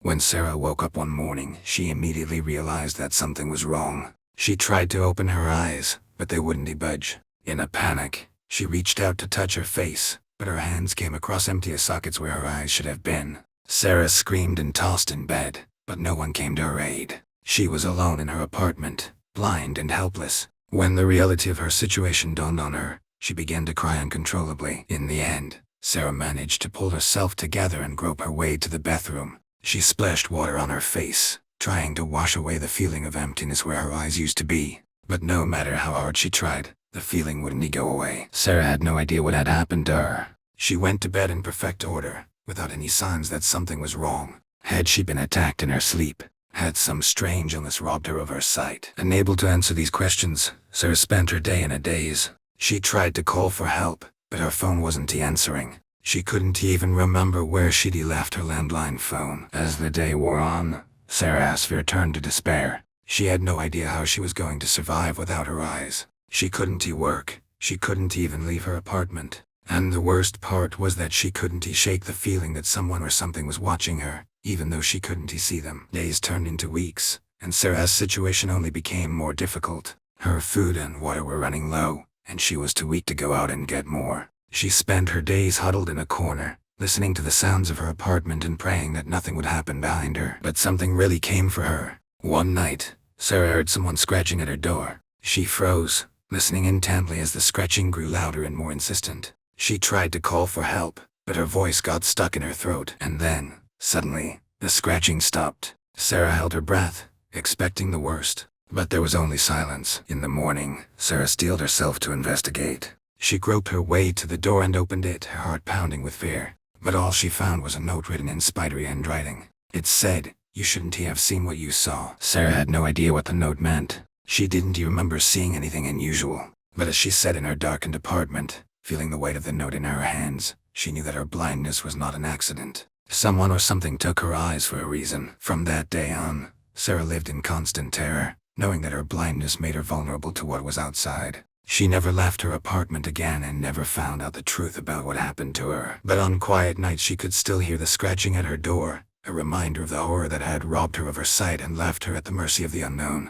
When Sarah woke up one morning, she immediately realized that something was wrong. She tried to open her eyes, but they wouldn't budge. In a panic, she reached out to touch her face, but her hands came across empty sockets where her eyes should have been. Sarah screamed and tossed in bed, but no one came to her aid. She was alone in her apartment, blind and helpless. When the reality of her situation dawned on her, she began to cry uncontrollably. In the end, Sarah managed to pull herself together and grope her way to the bathroom. She splashed water on her face, trying to wash away the feeling of emptiness where her eyes used to be. But no matter how hard she tried, the feeling wouldn't go away. Sarah had no idea what had happened to her. She went to bed in perfect order, without any signs that something was wrong. Had she been attacked in her sleep? Had some strange illness robbed her of her sight? Unable to answer these questions, Sarah spent her day in a daze. She tried to call for help, but her phone wasn't answering. She couldn't even remember where she'd left her landline phone. As the day wore on, Sarah's fear turned to despair. She had no idea how she was going to survive without her eyes. She couldn't work. She couldn't even leave her apartment. And the worst part was that she couldn't shake the feeling that someone or something was watching her, even though she couldn't see them. Days turned into weeks, and Sarah's situation only became more difficult. Her food and water were running low, and she was too weak to go out and get more. She spent her days huddled in a corner, listening to the sounds of her apartment and praying that nothing would happen behind her. But something really came for her. One night, Sarah heard someone scratching at her door. She froze, listening intently as the scratching grew louder and more insistent. She tried to call for help, but her voice got stuck in her throat. And then, suddenly, the scratching stopped. Sarah held her breath, expecting the worst. But there was only silence. In the morning, Sarah steeled herself to investigate. She groped her way to the door and opened it, her heart pounding with fear. But all she found was a note written in spidery handwriting. It said, "You shouldn't have seen what you saw." Sarah had no idea what the note meant. She didn't remember seeing anything unusual. But as she sat in her darkened apartment, feeling the weight of the note in her hands, she knew that her blindness was not an accident. Someone or something took her eyes for a reason. From that day on, Sarah lived in constant terror, knowing that her blindness made her vulnerable to what was outside. She never left her apartment again and never found out the truth about what happened to her. But on quiet nights she could still hear the scratching at her door, a reminder of the horror that had robbed her of her sight and left her at the mercy of the unknown.